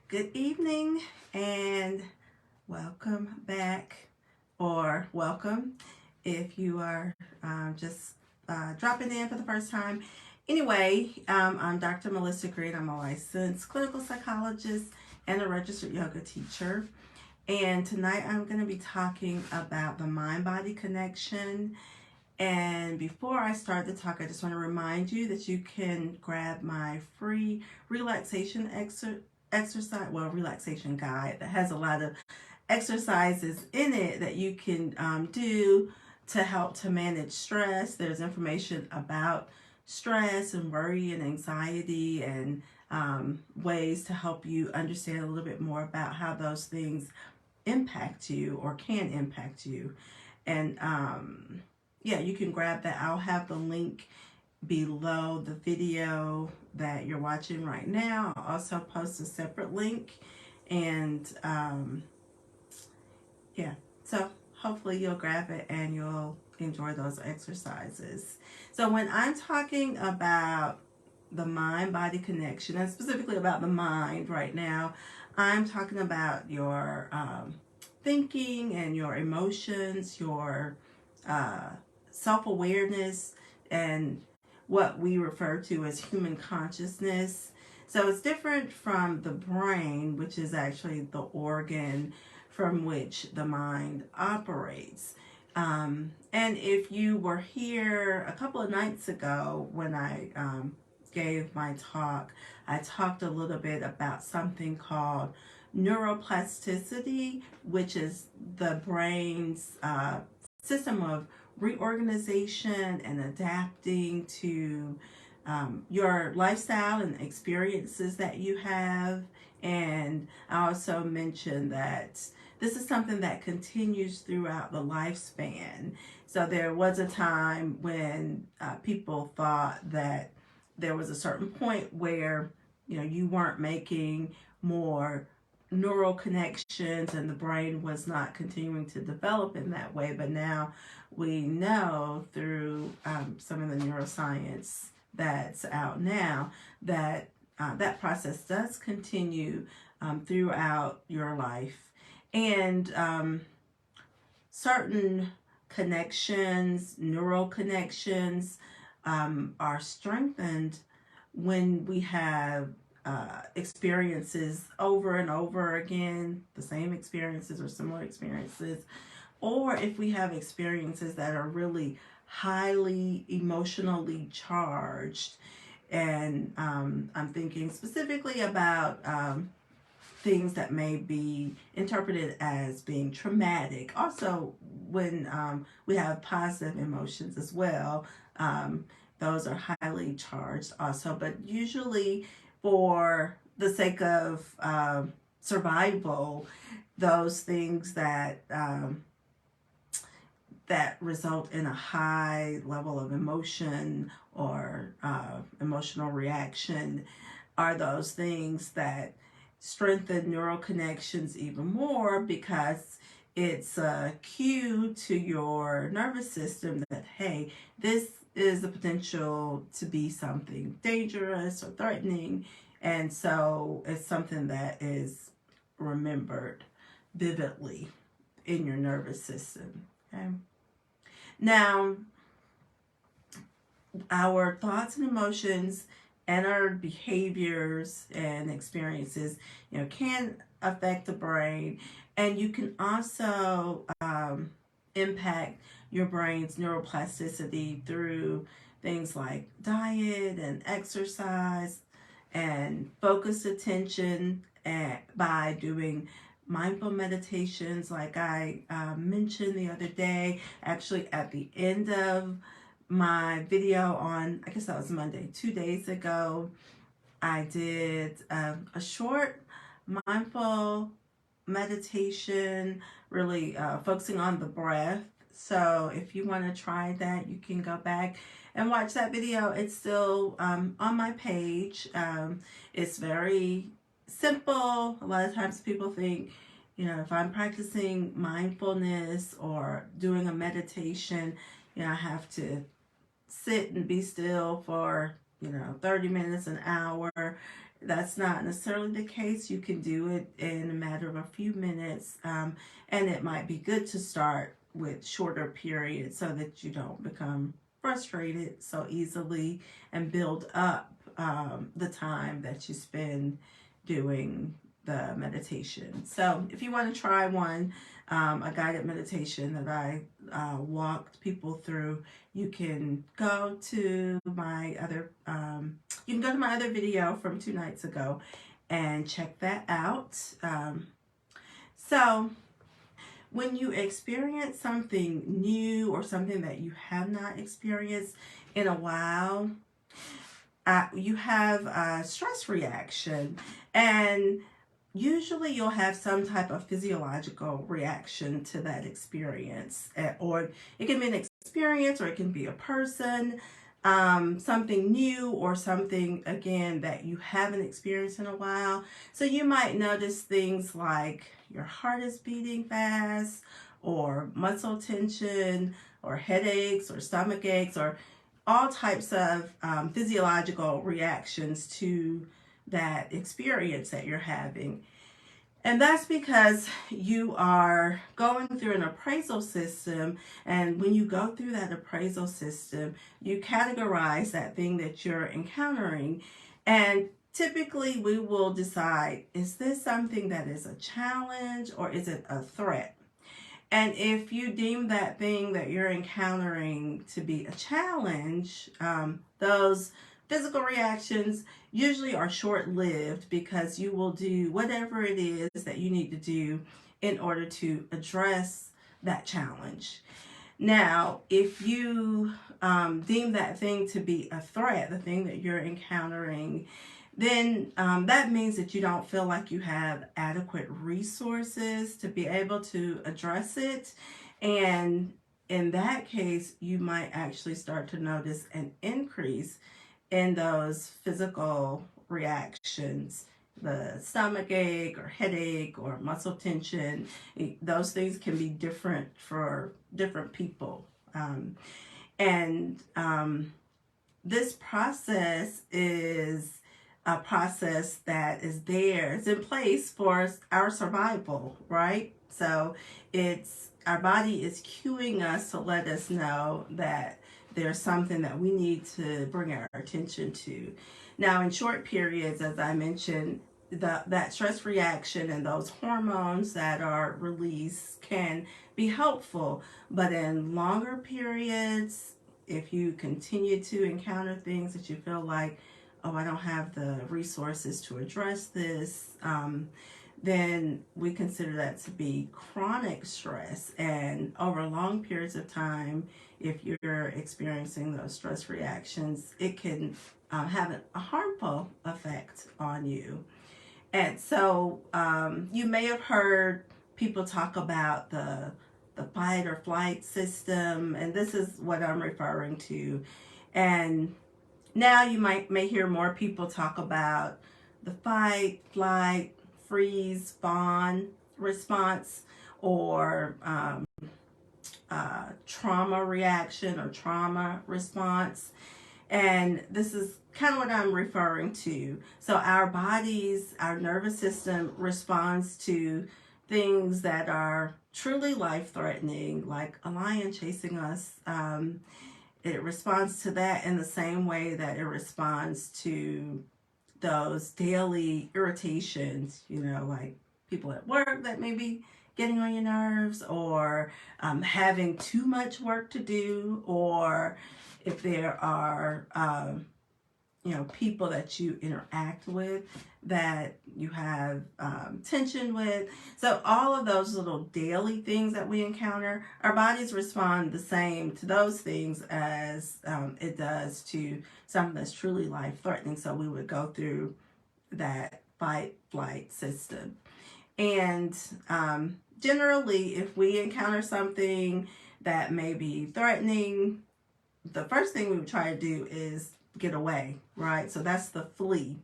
Good evening and welcome back, or welcome if you are just dropping in for the first time. Anyway, I'm Dr. Melissa Green. I'm a licensed clinical psychologist and a registered yoga teacher. And tonight I'm going to be talking about the mind-body connection. And before I start the talk, I just want to remind you that you can grab my free relaxation relaxation guide that has a lot of exercises in it that you can do to help to manage stress. There's information about stress and worry and anxiety and ways to help you understand a little bit more about how those things impact you or can impact you. And yeah, you can grab that. I'll have the link below the video that you're watching right now. I'll also post a separate link. And yeah, so hopefully you'll grab it and you'll enjoy those exercises. So when I'm talking about the mind-body connection, and specifically about the mind right now, I'm talking about your thinking and your emotions, your self-awareness, and what we refer to as human consciousness. So it's different from the brain, which is actually the organ from which the mind operates. And if you were here a couple of nights ago when I gave my talk, I talked a little bit about something called neuroplasticity, which is the brain's system of reorganization and adapting to your lifestyle and experiences that you have. And I also mentioned that this is something that continues throughout the lifespan. So there was a time when people thought that there was a certain point where you weren't making more neural connections and the brain was not continuing to develop in that way. But now we know through some of the neuroscience that's out now that that process does continue throughout your life. And certain connections, neural connections, are strengthened when we have experiences over and over again, the same experiences or similar experiences, or if we have experiences that are really highly emotionally charged. And I'm thinking specifically about things that may be interpreted as being traumatic. Also, when we have positive emotions as well, those are highly charged also. But usually, for the sake of survival, those things that that result in a high level of emotion or emotional reaction are those things that strengthen neural connections even more, because it's a cue to your nervous system that, hey, this is the potential to be something dangerous or threatening. And so it's something that is remembered vividly in your nervous system. Okay. Now, our thoughts and emotions and our behaviors and experiences, can affect the brain, and you can also impact your brain's neuroplasticity through things like diet and exercise and focused attention, and by doing mindful meditations like I mentioned the other day. Actually, at the end of my video on, I guess that was Monday, 2 days ago, I did a short mindful meditation, really focusing on the breath. So if you want to try that, you can go back and watch that video. It's still on my page. It's very simple. A lot of times people think, if I'm practicing mindfulness or doing a meditation, I have to sit and be still for 30 minutes, an hour, That's not necessarily the case. You can do it in a matter of a few minutes, and it might be good to start with shorter periods so that you don't become frustrated so easily and build up the time that you spend doing the meditation. So if you want to try one, a guided meditation that I walked people through, you can go to my other video from 2 nights ago and check that out. So when you experience something new or something that you have not experienced in a while, you have a stress reaction, and usually you'll have some type of physiological reaction to that experience, or it can be an experience, or it can be a person, something new, or something again that you haven't experienced in a while. So you might notice things like your heart is beating fast, or muscle tension, or headaches, or stomach aches, or all types of physiological reactions to that experience that you're having. And that's because you are going through an appraisal system. And when you go through that appraisal system, you categorize that thing that you're encountering. And typically we will decide, is this something that is a challenge or is it a threat? And if you deem that thing that you're encountering to be a challenge, those physical reactions usually are short-lived, because you will do whatever it is that you need to do in order to address that challenge. Now, if you deem that thing to be a threat, the thing that you're encountering, then that means that you don't feel like you have adequate resources to be able to address it. And in that case, you might actually start to notice an increase in those physical reactions, the stomach ache or headache or muscle tension. Those things can be different for different people. This process is a process that is there. It's in place for our survival, right? So our body is cueing us to let us know that there's something that we need to bring our attention to. Now, in short periods, as I mentioned, that stress reaction and those hormones that are released can be helpful, but in longer periods, if you continue to encounter things that you feel like, oh, I don't have the resources to address this, then we consider that to be chronic stress. And over long periods of time, if you're experiencing those stress reactions, it can have a harmful effect on you. And so you may have heard people talk about the fight or flight system, and this is what I'm referring to. And now you may hear more people talk about the fight, flight, freeze, fawn response, or trauma reaction or trauma response. And this is kind of what I'm referring to. So our bodies, our nervous system responds to things that are truly life-threatening, like a lion chasing us. It responds to that in the same way that it responds to those daily irritations, like people at work that may be getting on your nerves, or having too much work to do, or if there are people that you interact with that you have tension with. So all of those little daily things that we encounter, our bodies respond the same to those things as it does to something that's truly life-threatening. So we would go through that fight-flight system. And generally, if we encounter something that may be threatening, the first thing we would try to do is get away, right? So that's the flee.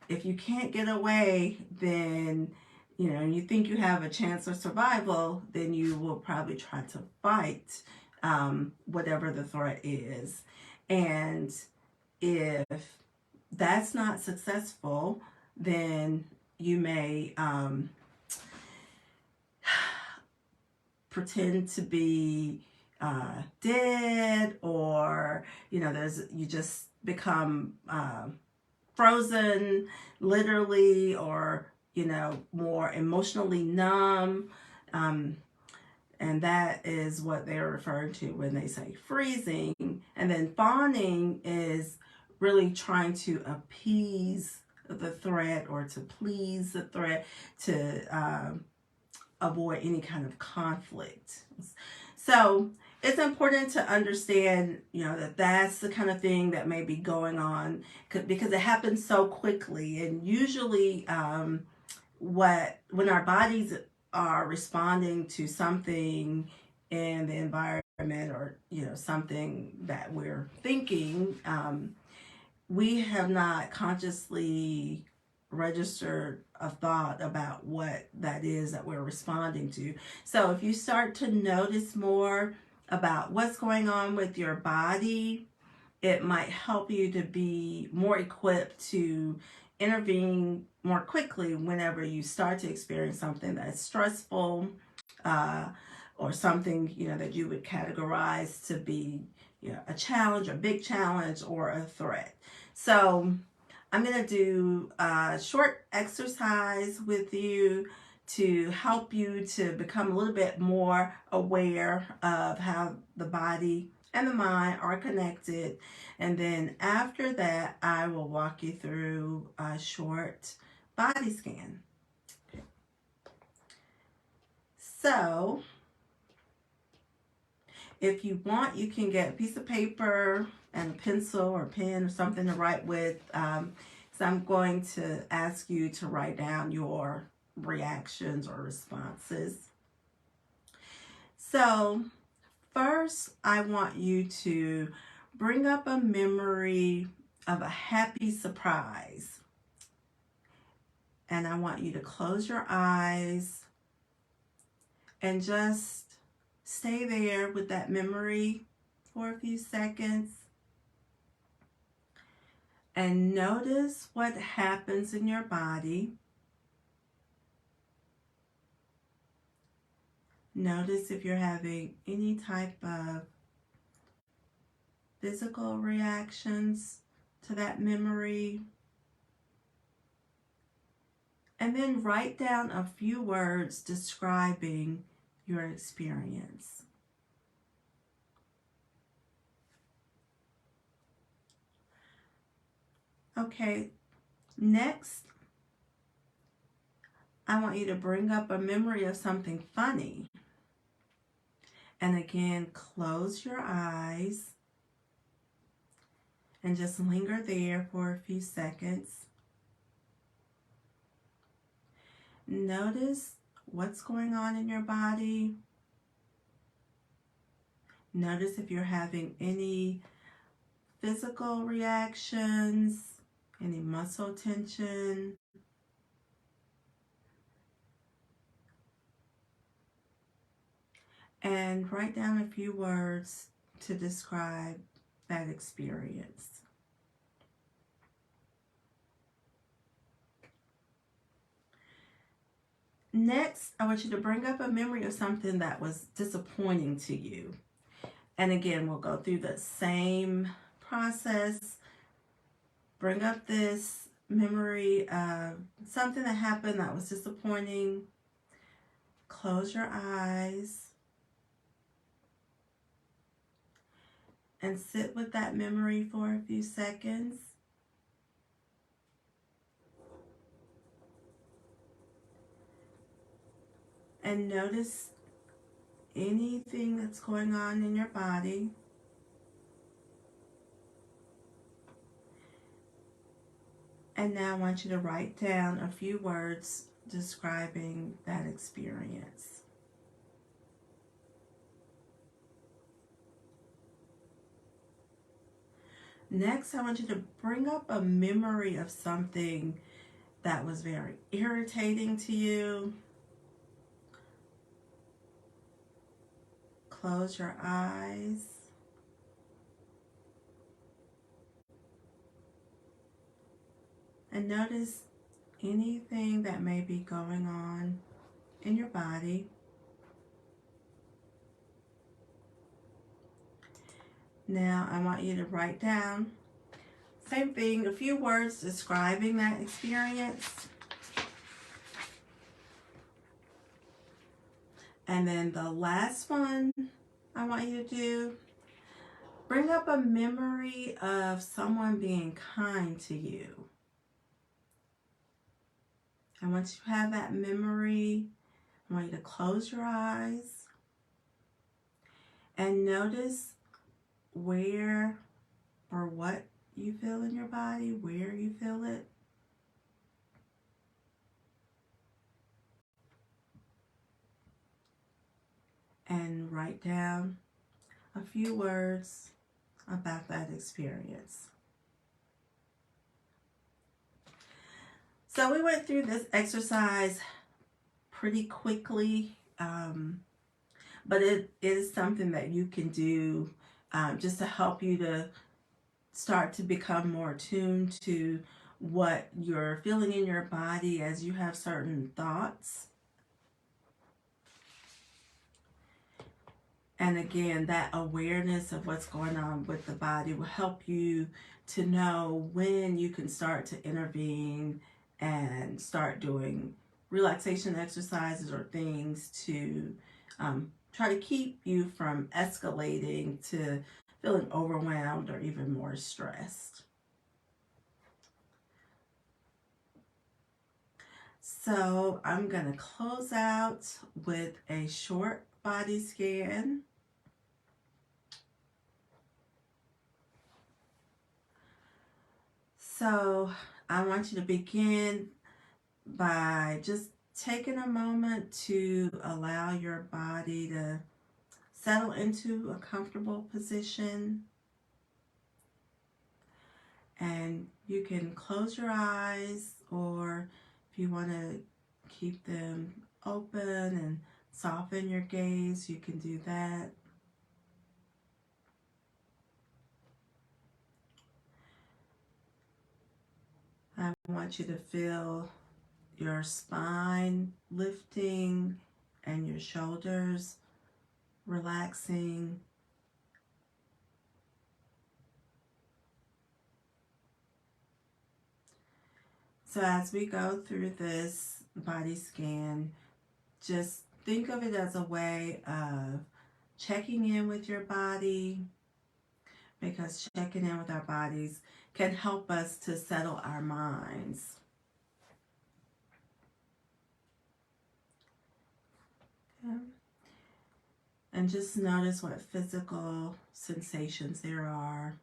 If you can't get away, then you think you have a chance of survival, then you will probably try to fight whatever the threat is. And if that's not successful, then you may pretend to be dead, or you just become frozen, literally, or more emotionally numb. And that is what they're referring to when they say freezing. And then fawning is really trying to appease the threat or to please the threat, to avoid any kind of conflict. So it's important to understand, that that's the kind of thing that may be going on, because it happens so quickly. And usually, when our bodies are responding to something in the environment, or something that we're thinking, we have not consciously registered a thought about what that is that we're responding to. So if you start to notice more about what's going on with your body, it might help you to be more equipped to intervene more quickly whenever you start to experience something that's stressful, uh, or something that you would categorize to be a challenge, a big challenge, or a threat. So I'm going to do a short exercise with you to help you to become a little bit more aware of how the body and the mind are connected. And then after that, I will walk you through a short body scan. So if you want, you can get a piece of paper and a pencil or pen or something to write with. So I'm going to ask you to write down your reactions or responses. So first, I want you to bring up a memory of a happy surprise. And I want you to close your eyes and just stay there with that memory for a few seconds. And notice what happens in your body. Notice if you're having any type of physical reactions to that memory. And then write down a few words describing your experience. Okay, next, I want you to bring up a memory of something funny. And again, close your eyes and just linger there for a few seconds. Notice what's going on in your body. Notice if you're having any physical reactions, any muscle tension. And write down a few words to describe that experience. Next, I want you to bring up a memory of something that was disappointing to you. And again, we'll go through the same process. Bring up this memory of something that happened that was disappointing. Close your eyes and sit with that memory for a few seconds. And notice anything that's going on in your body. And now I want you to write down a few words describing that experience. Next, I want you to bring up a memory of something that was very irritating to you. Close your eyes. And notice anything that may be going on in your body. Now I want you to write down, same thing, a few words describing that experience. And then the last one I want you to do, bring up a memory of someone being kind to you. And once you have that memory, I want you to close your eyes and notice where or what you feel in your body, where you feel it. And write down a few words about that experience. So we went through this exercise pretty quickly, but it is something that you can do just to help you to start to become more attuned to what you're feeling in your body as you have certain thoughts. And again, that awareness of what's going on with the body will help you to know when you can start to intervene and start doing relaxation exercises or things to try to keep you from escalating to feeling overwhelmed or even more stressed. So I'm going to close out with a short body scan. So I want you to begin by just taking a moment to allow your body to settle into a comfortable position. And you can close your eyes, or if you want to keep them open and soften your gaze, you can do that. I want you to feel your spine lifting and your shoulders relaxing. So as we go through this body scan, just think of it as a way of checking in with your body, because checking in with our bodies can help us to settle our minds. Okay. And just notice what physical sensations there are,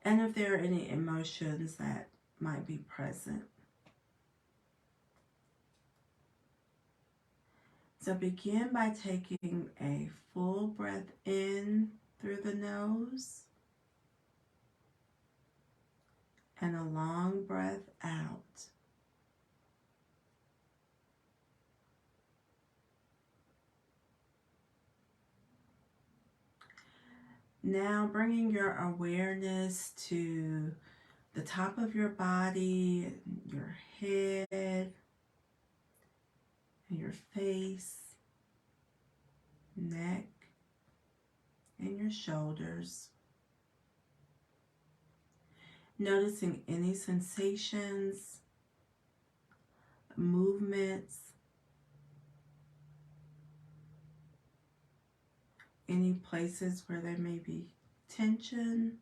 and if there are any emotions that might be present. So begin by taking a full breath in through the nose and a long breath out. Now bringing your awareness to the top of your body, your head, and your face, neck, and your shoulders. Noticing any sensations, movements, any places where there may be tension.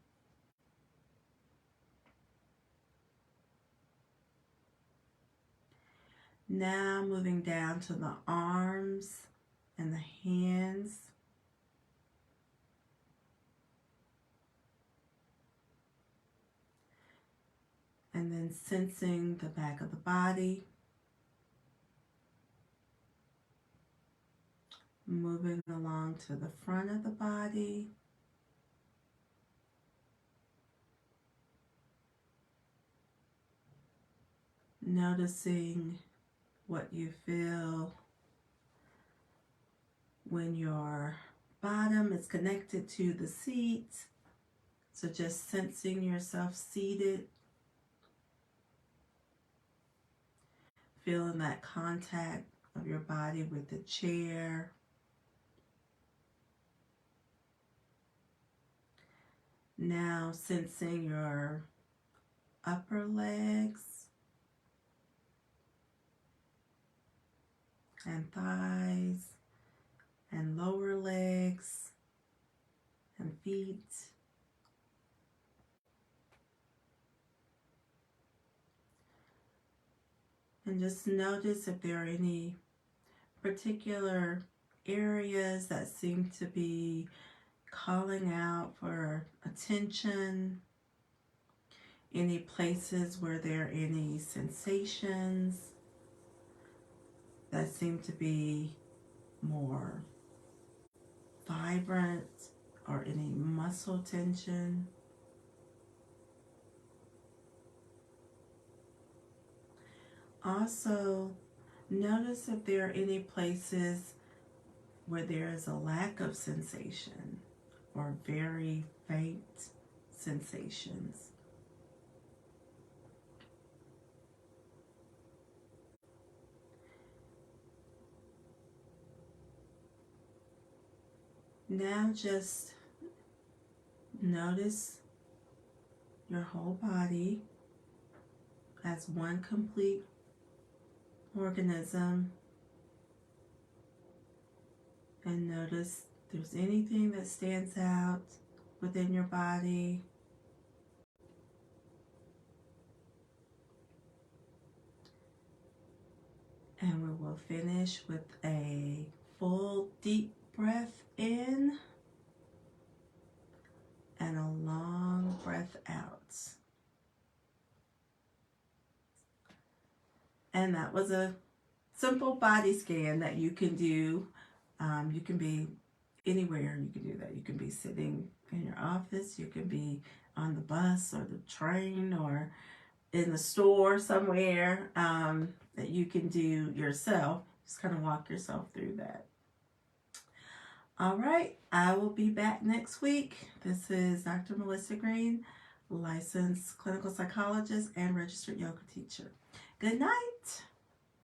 Now moving down to the arms and the hands. And then sensing the back of the body. Moving along to the front of the body. Noticing what you feel when your bottom is connected to the seat. So just sensing yourself seated. feeling that contact of your body with the chair. Now sensing your upper legs and thighs and lower legs and feet. And just notice if there are any particular areas that seem to be calling out for attention, any places where there are any sensations that seem to be more vibrant, or any muscle tension. Also, notice if there are any places where there is a lack of sensation or very faint sensations. Now just notice your whole body as one complete organism, and notice if there's anything that stands out within your body. And we will finish with a full deep breath in and a long breath out. And that was a simple body scan that you can do. You can be anywhere you can do that. You can be sitting in your office, you can be on the bus or the train or in the store somewhere, that you can do yourself. Just kind of walk yourself through that. All right, I will be back next week. This is Dr. Melissa Green, licensed clinical psychologist and registered yoga teacher. Good night.